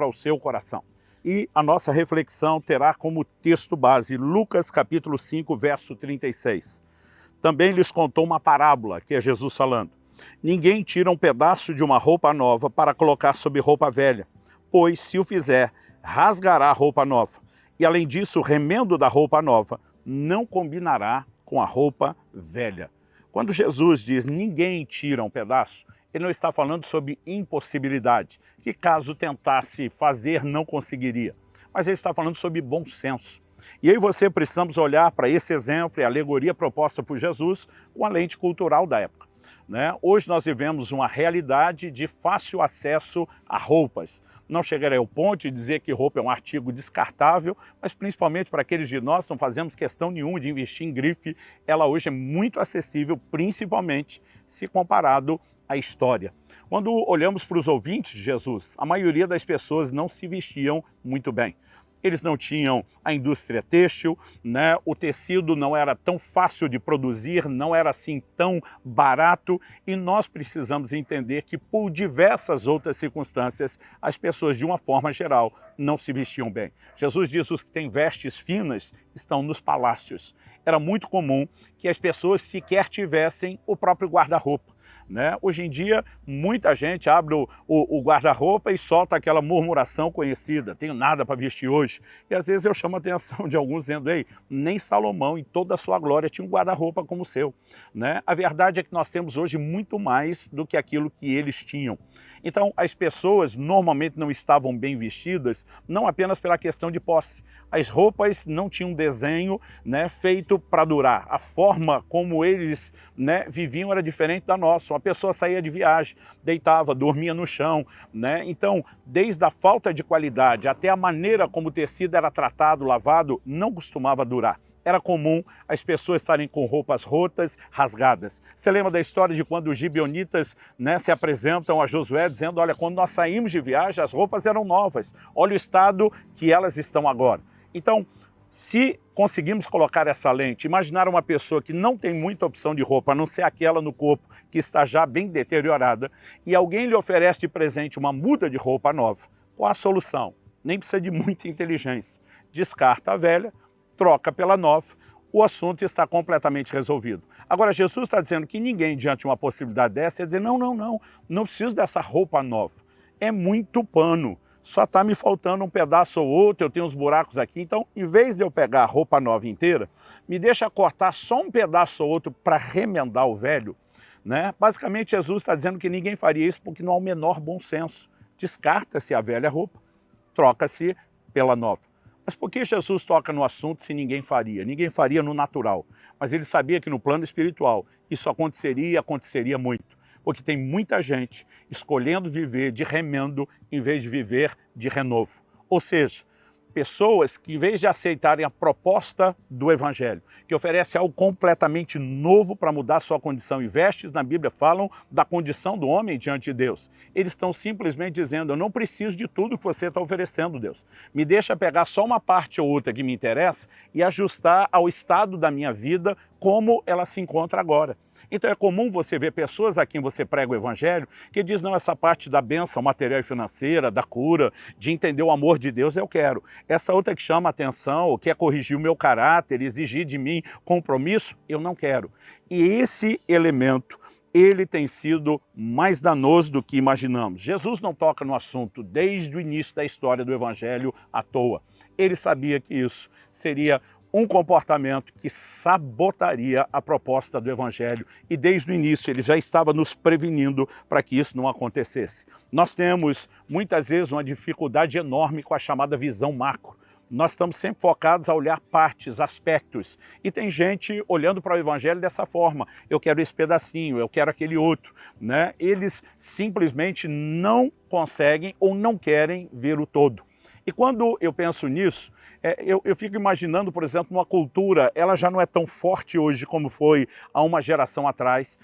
ao seu coração. E a nossa reflexão terá como texto base Lucas capítulo 5, verso 36. Também lhes contou uma parábola, que é Jesus falando. Ninguém tira um pedaço de uma roupa nova para colocar sobre roupa velha, pois se o fizer, rasgará a roupa nova. E além disso, o remendo da roupa nova não combinará com a roupa velha. Quando Jesus diz ninguém tira um pedaço, ele não está falando sobre impossibilidade, que caso tentasse fazer não conseguiria. Mas ele está falando sobre bom senso. E eu e você precisamos olhar para esse exemplo e a alegoria proposta por Jesus com a lente cultural da época. Hoje nós vivemos uma realidade de fácil acesso a roupas. Não chegarei ao ponto de dizer que roupa é um artigo descartável, mas principalmente para aqueles de nós que não fazemos questão nenhuma de investir em grife, ela hoje é muito acessível, principalmente se comparado à história. Quando olhamos para os ouvintes de Jesus, a maioria das pessoas não se vestiam muito bem. Eles não tinham a indústria têxtil, o tecido não era tão fácil de produzir, não era assim tão barato, e nós precisamos entender que por diversas outras circunstâncias, as pessoas de uma forma geral não se vestiam bem. Jesus diz que os que têm vestes finas estão nos palácios. Era muito comum que as pessoas sequer tivessem o próprio guarda-roupa. Hoje em dia, muita gente abre o guarda-roupa e solta aquela murmuração conhecida, tenho nada para vestir hoje. E às vezes eu chamo a atenção de alguns dizendo, ei, nem Salomão em toda a sua glória tinha um guarda-roupa como o seu. A verdade é que nós temos hoje muito mais do que aquilo que eles tinham. Então as pessoas normalmente não estavam bem vestidas, não apenas pela questão de posse. As roupas não tinham desenho feito para durar. A forma como eles viviam era diferente da nossa. Uma pessoa saía de viagem, deitava, dormia no chão. Então, desde a falta de qualidade até a maneira como o tecido era tratado, lavado, não costumava durar. Era comum as pessoas estarem com roupas rotas, rasgadas. Você lembra da história de quando os gibeonitas se apresentam a Josué dizendo, olha, quando nós saímos de viagem, as roupas eram novas. Olha o estado que elas estão agora. Então, se conseguimos colocar essa lente, imaginar uma pessoa que não tem muita opção de roupa, a não ser aquela no corpo que está já bem deteriorada, e alguém lhe oferece de presente uma muda de roupa nova, qual a solução? Nem precisa de muita inteligência. Descarta a velha, troca pela nova, o assunto está completamente resolvido. Agora, Jesus está dizendo que ninguém, diante de uma possibilidade dessa, ia dizer, não preciso dessa roupa nova. É muito pano. Só está me faltando um pedaço ou outro, eu tenho uns buracos aqui, então, em vez de eu pegar a roupa nova inteira, me deixa cortar só um pedaço ou outro para remendar o velho. Basicamente, Jesus está dizendo que ninguém faria isso porque não há o menor bom senso. Descarta-se a velha roupa, troca-se pela nova. Mas por que Jesus toca no assunto se ninguém faria? Ninguém faria no natural, mas ele sabia que no plano espiritual isso aconteceria e aconteceria muito. Porque tem muita gente escolhendo viver de remendo em vez de viver de renovo. Ou seja, pessoas que em vez de aceitarem a proposta do Evangelho, que oferece algo completamente novo para mudar sua condição, e vestes na Bíblia falam da condição do homem diante de Deus. Eles estão simplesmente dizendo, eu não preciso de tudo que você está oferecendo, Deus. Me deixa pegar só uma parte ou outra que me interessa e ajustar ao estado da minha vida como ela se encontra agora. Então é comum você ver pessoas a quem você prega o Evangelho que diz, não, essa parte da bênção material e financeira, da cura, de entender o amor de Deus, eu quero. Essa outra que chama a atenção, quer corrigir o meu caráter, exigir de mim compromisso, eu não quero. E esse elemento, ele tem sido mais danoso do que imaginamos. Jesus não toca no assunto desde o início da história do Evangelho à toa. Ele sabia que isso seria um comportamento que sabotaria a proposta do Evangelho. E desde o início ele já estava nos prevenindo para que isso não acontecesse. Nós temos muitas vezes uma dificuldade enorme com a chamada visão macro. Nós estamos sempre focados a olhar partes, aspectos. E tem gente olhando para o Evangelho dessa forma. Eu quero esse pedacinho, eu quero aquele outro. Eles simplesmente não conseguem ou não querem ver o todo. E quando eu penso nisso, eu fico imaginando, por exemplo, uma cultura, ela já não é tão forte hoje como foi há uma geração atrás,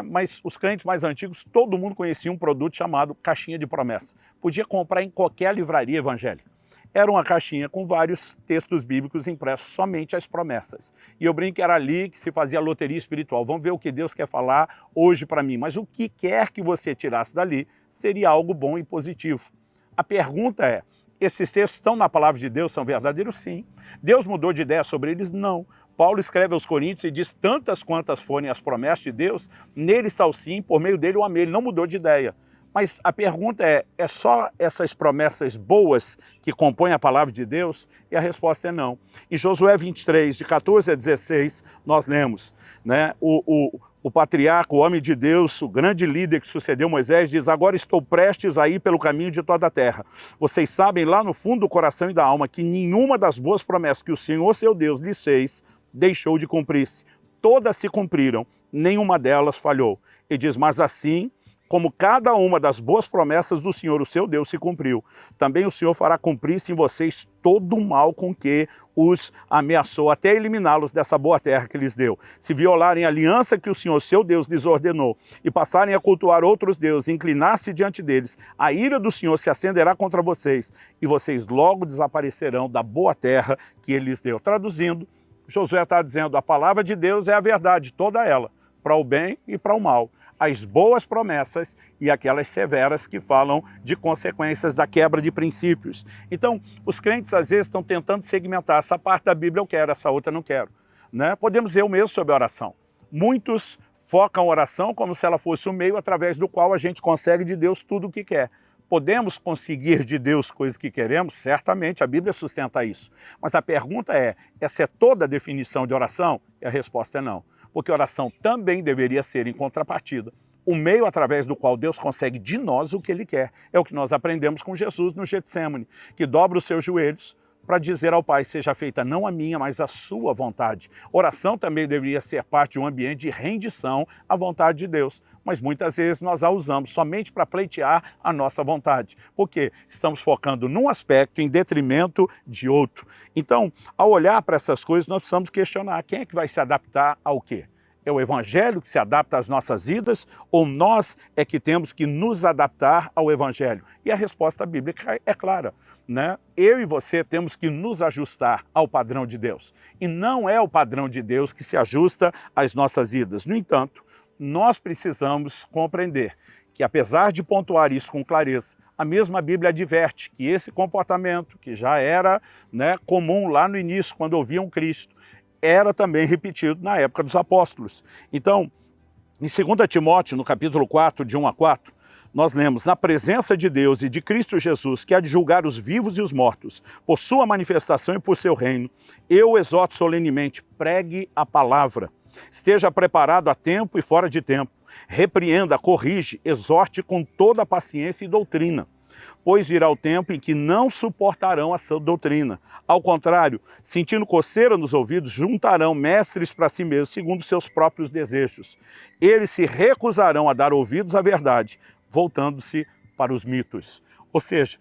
mas os crentes mais antigos, todo mundo conhecia um produto chamado caixinha de promessa. Podia comprar em qualquer livraria evangélica. Era uma caixinha com vários textos bíblicos impressos, somente as promessas. E eu brinco que era ali que se fazia a loteria espiritual. Vamos ver o que Deus quer falar hoje para mim. Mas o que quer que você tirasse dali seria algo bom e positivo. A pergunta é, esses textos estão na palavra de Deus, são verdadeiros? Sim. Deus mudou de ideia sobre eles? Não. Paulo escreve aos Coríntios e diz, tantas quantas forem as promessas de Deus, nele está o sim, por meio dele o amém. Ele não mudou de ideia. Mas a pergunta é só essas promessas boas que compõem a palavra de Deus? E a resposta é não. Em Josué 23, de 14 a 16, nós lemos, né, o patriarca, o homem de Deus, o grande líder que sucedeu Moisés, diz, agora estou prestes a ir pelo caminho de toda a terra. Vocês sabem lá no fundo do coração e da alma que nenhuma das boas promessas que o Senhor, seu Deus, lhes fez, deixou de cumprir-se. Todas se cumpriram, nenhuma delas falhou. E diz, mas assim como cada uma das boas promessas do Senhor, o seu Deus, se cumpriu, também o Senhor fará cumprir-se em vocês todo o mal com que os ameaçou, até eliminá-los dessa boa terra que lhes deu. Se violarem a aliança que o Senhor, seu Deus, lhes ordenou, e passarem a cultuar outros deuses, inclinar-se diante deles, a ira do Senhor se acenderá contra vocês, e vocês logo desaparecerão da boa terra que ele lhes deu. Traduzindo, Josué está dizendo, a palavra de Deus é a verdade, toda ela, para o bem e para o mal. As boas promessas e aquelas severas que falam de consequências da quebra de princípios. Então, os crentes às vezes estão tentando segmentar, essa parte da Bíblia eu quero, essa outra eu não quero. Né? Podemos dizer o mesmo sobre a oração. Muitos focam a oração como se ela fosse o meio através do qual a gente consegue de Deus tudo o que quer. Podemos conseguir de Deus coisas que queremos? Certamente, a Bíblia sustenta isso. Mas a pergunta é, essa é toda a definição de oração? E a resposta é não. Porque oração também deveria ser, em contrapartida, o meio através do qual Deus consegue de nós o que Ele quer. É o que nós aprendemos com Jesus no Getsemane, que dobra os seus joelhos para dizer ao Pai, seja feita não a minha, mas a sua vontade. Oração também deveria ser parte de um ambiente de rendição à vontade de Deus. Mas muitas vezes nós a usamos somente para pleitear a nossa vontade. Porque estamos focando num aspecto em detrimento de outro. Então, ao olhar para essas coisas, nós precisamos questionar quem é que vai se adaptar ao quê? É o Evangelho que se adapta às nossas vidas ou nós é que temos que nos adaptar ao Evangelho? E a resposta bíblica é clara, né? Eu e você temos que nos ajustar ao padrão de Deus. E não é o padrão de Deus que se ajusta às nossas vidas. No entanto, nós precisamos compreender que, apesar de pontuar isso com clareza, a mesma Bíblia adverte que esse comportamento, que já era, né, comum lá no início, quando ouviam Cristo, era também repetido na época dos apóstolos. Então, em 2 Timóteo, no capítulo 4, de 1 a 4, nós lemos, na presença de Deus e de Cristo Jesus, que há de julgar os vivos e os mortos, por sua manifestação e por seu reino, eu exorto solenemente, pregue a palavra. Esteja preparado a tempo e fora de tempo. Repreenda, corrige, exorte com toda a paciência e doutrina. Pois virá o tempo em que não suportarão a sã doutrina. Ao contrário, sentindo coceira nos ouvidos, juntarão mestres para si mesmos, segundo seus próprios desejos. Eles se recusarão a dar ouvidos à verdade, voltando-se para os mitos. Ou seja,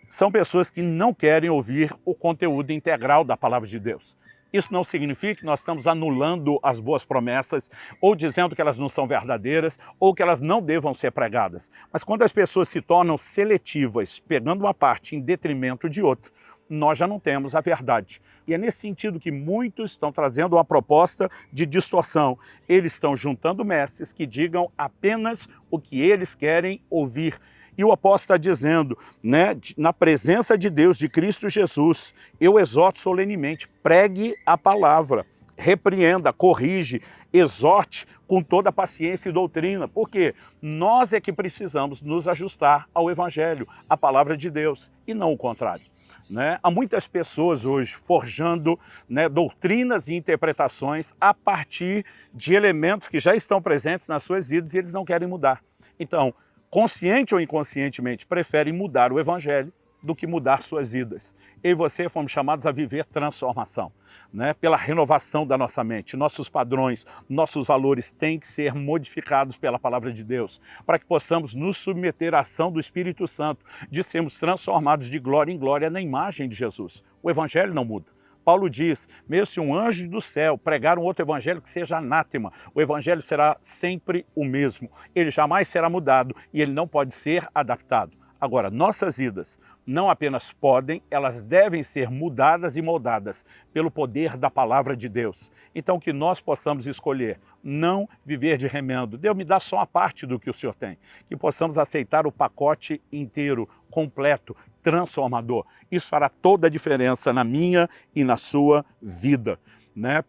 são pessoas que não querem ouvir o conteúdo integral da palavra de Deus. Isso não significa que nós estamos anulando as boas promessas, ou dizendo que elas não são verdadeiras, ou que elas não devam ser pregadas. Mas quando as pessoas se tornam seletivas, pegando uma parte em detrimento de outra, nós já não temos a verdade. E é nesse sentido que muitos estão trazendo uma proposta de distorção. Eles estão juntando mestres que digam apenas o que eles querem ouvir. E o apóstolo está dizendo, né, na presença de Deus, de Cristo Jesus, eu exorto solenemente, pregue a palavra, repreenda, corrige, exorte com toda a paciência e doutrina, porque nós é que precisamos nos ajustar ao Evangelho, à palavra de Deus, e não o contrário. Né? Há muitas pessoas hoje forjando, né, doutrinas e interpretações a partir de elementos que já estão presentes nas suas vidas e eles não querem mudar. Então, consciente ou inconscientemente, preferem mudar o Evangelho do que mudar suas vidas. Eu e você fomos chamados a viver transformação, né? Pela renovação da nossa mente. Nossos padrões, nossos valores têm que ser modificados pela palavra de Deus, para que possamos nos submeter à ação do Espírito Santo, de sermos transformados de glória em glória na imagem de Jesus. O Evangelho não muda. Paulo diz, mesmo se um anjo do céu pregar um outro evangelho que seja anátema, o evangelho será sempre o mesmo. Ele jamais será mudado e ele não pode ser adaptado. Agora, nossas vidas não apenas podem, elas devem ser mudadas e moldadas pelo poder da palavra de Deus. Então que nós possamos escolher não viver de remendo. Deus me dá só uma parte do que o Senhor tem. Que possamos aceitar o pacote inteiro, completo, transformador. Isso fará toda a diferença na minha e na sua vida.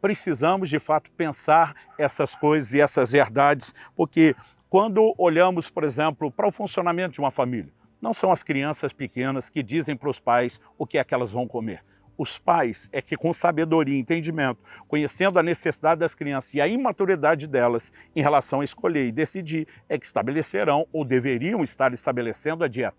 Precisamos, de fato, pensar essas coisas e essas verdades, porque quando olhamos, por exemplo, para o funcionamento de uma família, não são as crianças pequenas que dizem para os pais o que é que elas vão comer. Os pais é que, com sabedoria e entendimento, conhecendo a necessidade das crianças e a imaturidade delas em relação a escolher e decidir, é que estabelecerão ou deveriam estar estabelecendo a dieta.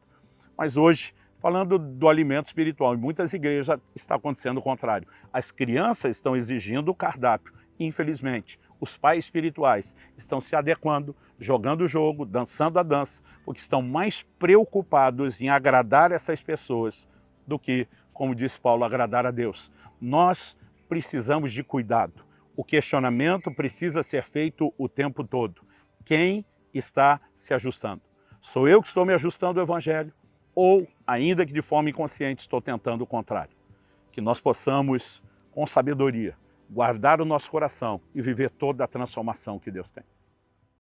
Mas hoje, falando do alimento espiritual, em muitas igrejas está acontecendo o contrário. As crianças estão exigindo o cardápio. Infelizmente, os pais espirituais estão se adequando, jogando o jogo, dançando a dança, porque estão mais preocupados em agradar essas pessoas do que, como diz Paulo, agradar a Deus. Nós precisamos de cuidado. O questionamento precisa ser feito o tempo todo. Quem está se ajustando? Sou eu que estou me ajustando ao Evangelho? Ou, ainda que de forma inconsciente, estou tentando o contrário? Que nós possamos, com sabedoria, guardar o nosso coração e viver toda a transformação que Deus tem.